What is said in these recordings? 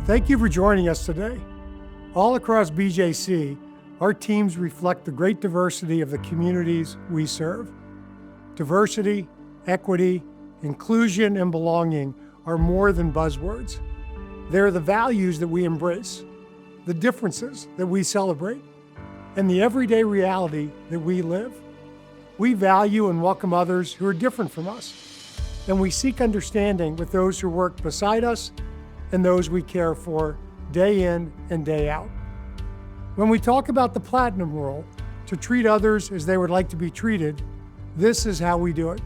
Thank you for joining us today. All across BJC, our teams reflect the great diversity of the communities we serve. Diversity, equity, inclusion, and belonging are more than buzzwords. They're the values that we embrace, the differences that we celebrate, and the everyday reality that we live. We value and welcome others who are different from us, and we seek understanding with those who work beside us and those we care for day in and day out. When we talk about the platinum rule, to treat others as they would like to be treated, this is how we do it.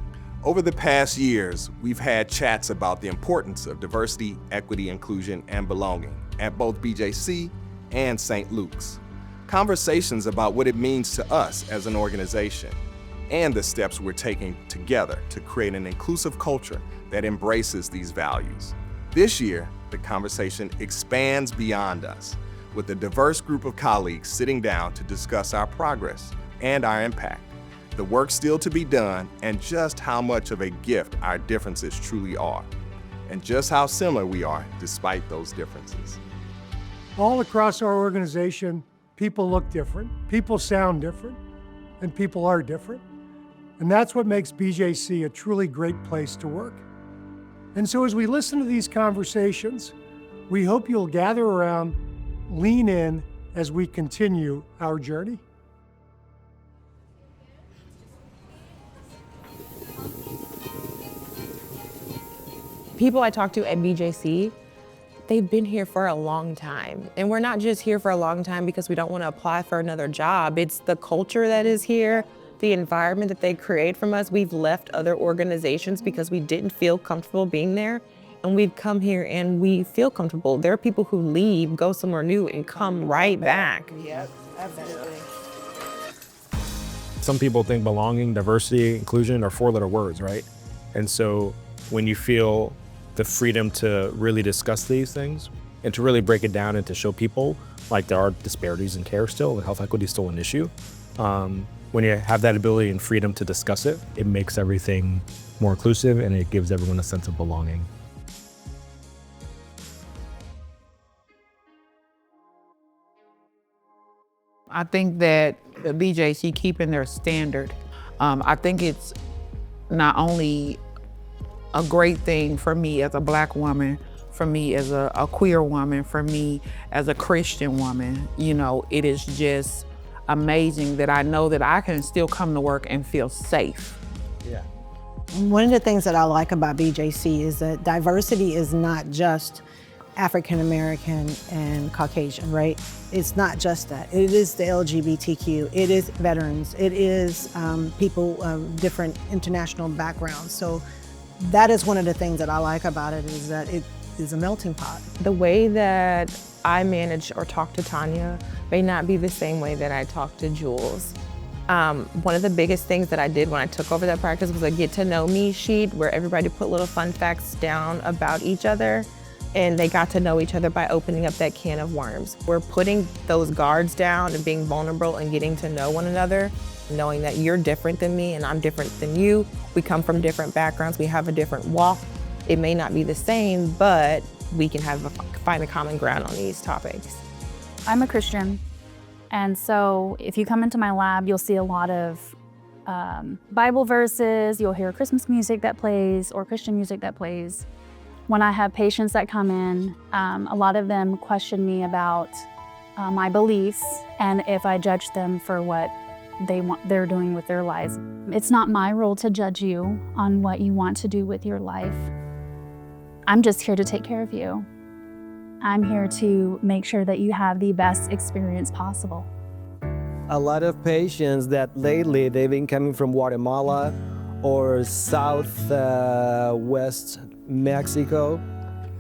Over the past years, we've had chats about the importance of diversity, equity, inclusion, and belonging at both BJC and St. Luke's. Conversations about what it means to us as an organization and the steps we're taking together to create an inclusive culture that embraces these values. This year, the conversation expands beyond us, with a diverse group of colleagues sitting down to discuss our progress and our impact, the work still to be done, and just how much of a gift our differences truly are, and just how similar we are despite those differences. All across our organization, people look different, people sound different, and people are different. And that's what makes BJC a truly great place to work. And so as we listen to these conversations, we hope you'll gather around, lean in as we continue our journey. People I talk to at BJC, they've been here for a long time. And we're not just here for a long time because we don't want to apply for another job. It's the culture that is here, the environment that they create from us. We've left other organizations because we didn't feel comfortable being there. And we've come here and we feel comfortable. There are people who leave, go somewhere new, and come right back. Yep, absolutely. Some people think belonging, diversity, inclusion are four-letter words, right? And so when you feel the freedom to really discuss these things and to really break it down and to show people like there are disparities in care still, and health equity is still an issue. When you have that ability and freedom to discuss it, it makes everything more inclusive and it gives everyone a sense of belonging. I think that the BJC keeping their standard. I think it's not only a great thing for me as a Black woman, for me as a queer woman, for me as a Christian woman. You know, it is just amazing that I know that I can still come to work and feel safe. Yeah. One of the things that I like about BJC is that diversity is not just African American and Caucasian, right? It's not just that. It is the LGBTQ, it is veterans, it is people of different international backgrounds. So that is one of the things that I like about it, is that it is a melting pot. The way that I manage or talk to Tanya may not be the same way that I talk to Jules. One of the biggest things that I did when I took over that practice was a get to know me sheet where everybody put little fun facts down about each other, and they got to know each other by opening up that can of worms. We're putting those guards down and being vulnerable and getting to know one another, knowing that you're different than me and I'm different than you. We come from different backgrounds, we have a different walk. It may not be the same, but we can find a common ground on these topics. I'm a Christian, and so if you come into my lab, you'll see a lot of Bible verses, you'll hear Christmas music that plays or Christian music that plays. When I have patients that come in, a lot of them question me about my beliefs and if I judge them for what they're doing with their lives. It's not my role to judge you on what you want to do with your life. I'm just here to take care of you. I'm here to make sure that you have the best experience possible. A lot of patients that lately they've been coming from Guatemala or Southwest Mexico,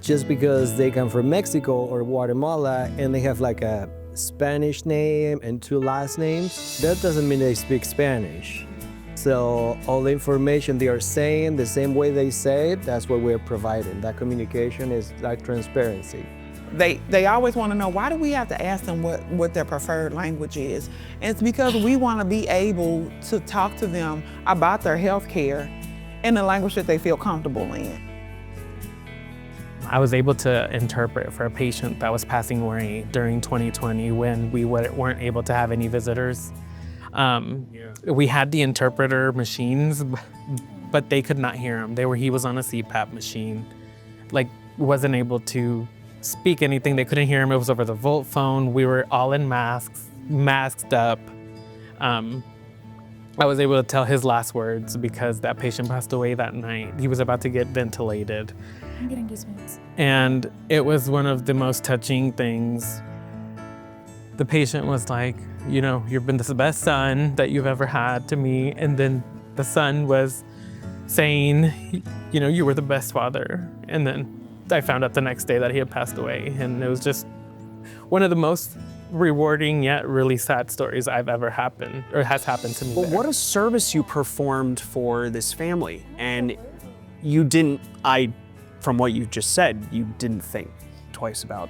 just because they come from Mexico or Guatemala and they have like a Spanish name and two last names. That doesn't mean they speak Spanish. So all the information they are saying, the same way they say it, that's what we're providing. That communication is like transparency. They always want to know, why do we have to ask them what their preferred language is? And it's because we want to be able to talk to them about their health care in the language that they feel comfortable in. I was able to interpret for a patient that was passing away during 2020 when we weren't able to have any visitors. We had the interpreter machines, but they could not hear him. He was on a CPAP machine, wasn't able to speak anything. They couldn't hear him. It was over the Volt phone. We were all in masks, masked up. I was able to tell his last words because that patient passed away that night. He was about to get ventilated. I'm getting goosebumps. And it was one of the most touching things. The patient was like, you've been the best son that you've ever had to me. And then the son was saying, you were the best father. And then I found out the next day that he had passed away. And it was just one of the most rewarding yet really sad stories has happened to me. Well, what a service you performed for this family. And you didn't, from what you just said, you didn't think twice about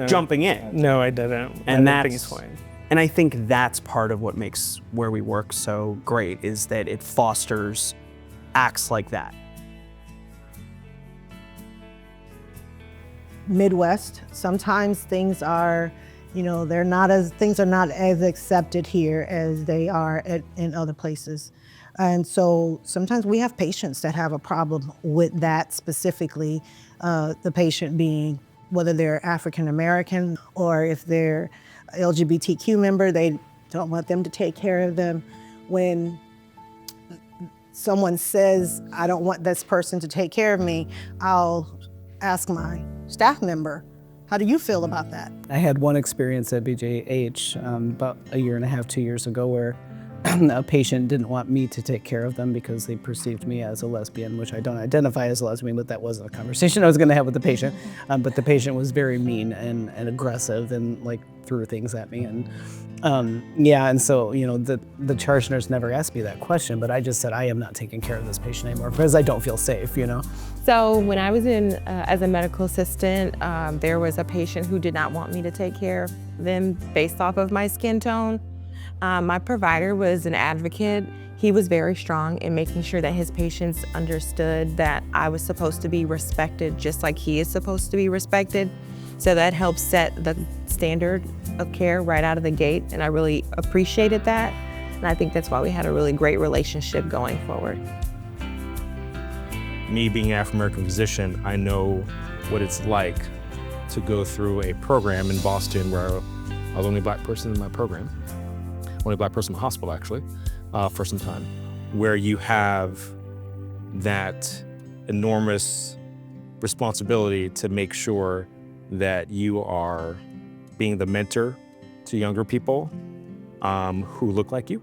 jumping in. No, I didn't. And I didn't think it's fine. And I think that's part of what makes Where We Work so great, is that it fosters acts like that. Midwest, sometimes things are, things are not as accepted here as they are in other places. And so sometimes we have patients that have a problem with that specifically, the patient being, whether they're African American or if they're LGBTQ member, they don't want them to take care of them. When someone says, I don't want this person to take care of me, I'll ask my staff member, how do you feel about that? I had one experience at BJH about a year and a half, 2 years ago, where a patient didn't want me to take care of them because they perceived me as a lesbian, which I don't identify as a lesbian, but that wasn't a conversation I was going to have with the patient. But the patient was very mean and aggressive and threw things at me. And and so, the charge nurse never asked me that question, but I just said, I am not taking care of this patient anymore because I don't feel safe, So when I was in as a medical assistant, there was a patient who did not want me to take care of them based off of my skin tone. My provider was an advocate. He was very strong in making sure that his patients understood that I was supposed to be respected just like he is supposed to be respected. So that helped set the standard of care right out of the gate, and I really appreciated that. And I think that's why we had a really great relationship going forward. Me being an African-American physician, I know what it's like to go through a program in Boston where I was the only Black person in my program, only Black person in the hospital actually, for some time, where you have that enormous responsibility to make sure that you are being the mentor to younger people who look like you.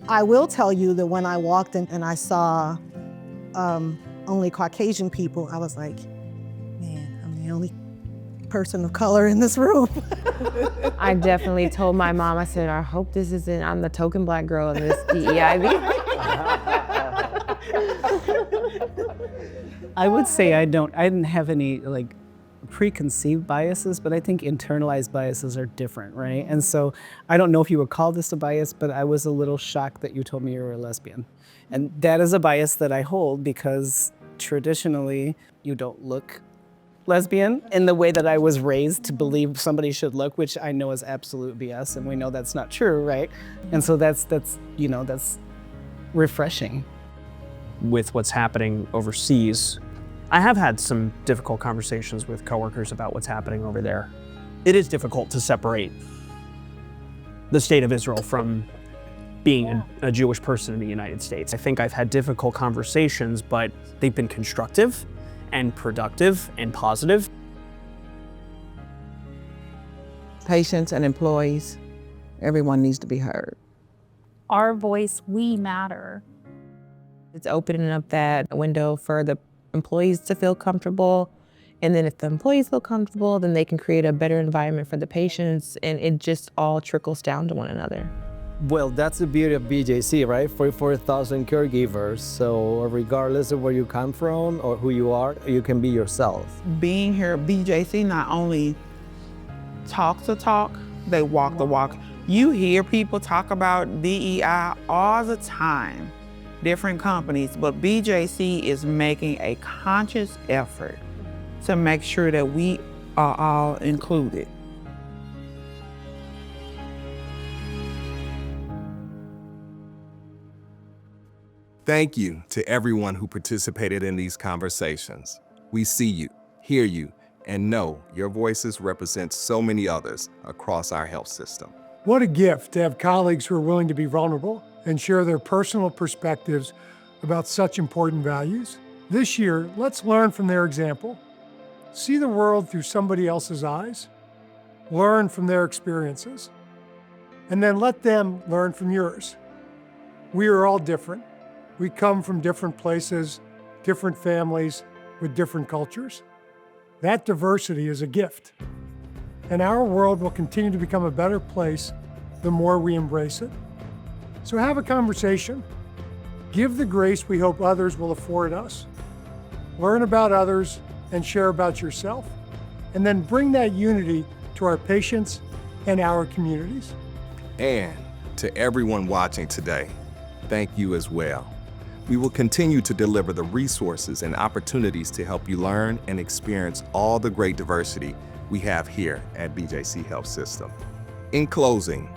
I will tell you that when I walked in and I saw only Caucasian people, I was like, man, I'm the only person of color in this room. I definitely told my mom, I said, I hope this isn't, I'm the token Black girl in this DEIB. I would say I didn't have any preconceived biases, but I think internalized biases are different, right? And so I don't know if you would call this a bias, but I was a little shocked that you told me you were a lesbian. And that is a bias that I hold because traditionally you don't look lesbian in the way that I was raised to believe somebody should look, which I know is absolute BS, and we know that's not true, right? And so that's refreshing. With what's happening overseas, I have had some difficult conversations with coworkers about what's happening over there. It is difficult to separate the state of Israel from being a Jewish person in the United States. I think I've had difficult conversations, but they've been constructive and productive and positive. Patients and employees, everyone needs to be heard. Our voice, we matter. It's opening up that window for the employees to feel comfortable. And then if the employees feel comfortable, then they can create a better environment for the patients, and it just all trickles down to one another. Well, that's the beauty of BJC, right? 44,000 caregivers. So regardless of where you come from or who you are, you can be yourself. Being here at BJC not only talk the talk, they walk the walk. You hear people talk about DEI all the time, different companies, but BJC is making a conscious effort to make sure that we are all included. Thank you to everyone who participated in these conversations. We see you, hear you, and know your voices represent so many others across our health system. What a gift to have colleagues who are willing to be vulnerable and share their personal perspectives about such important values. This year, let's learn from their example. See the world through somebody else's eyes. Learn from their experiences. And then let them learn from yours. We are all different. We come from different places, different families, with different cultures. That diversity is a gift. And our world will continue to become a better place the more we embrace it. So have a conversation. Give the grace we hope others will afford us. Learn about others and share about yourself. And then bring that unity to our patients and our communities. And to everyone watching today, thank you as well. We will continue to deliver the resources and opportunities to help you learn and experience all the great diversity we have here at BJC Health System. In closing,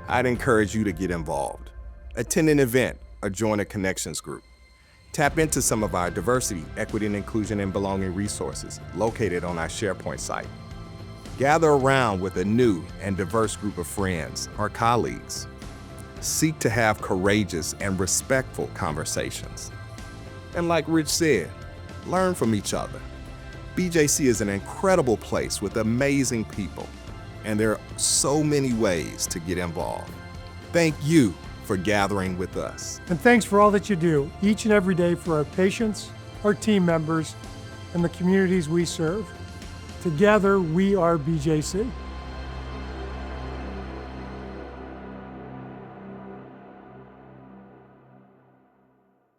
I'd encourage you to get involved. Attend an event or join a connections group. Tap into some of our diversity, equity, and inclusion and belonging resources located on our SharePoint site. Gather around with a new and diverse group of friends or colleagues. Seek to have courageous and respectful conversations. And like Rich said, learn from each other. BJC is an incredible place with amazing people, and there are so many ways to get involved. Thank you for gathering with us. And thanks for all that you do each and every day for our patients, our team members, and the communities we serve. Together, we are BJC.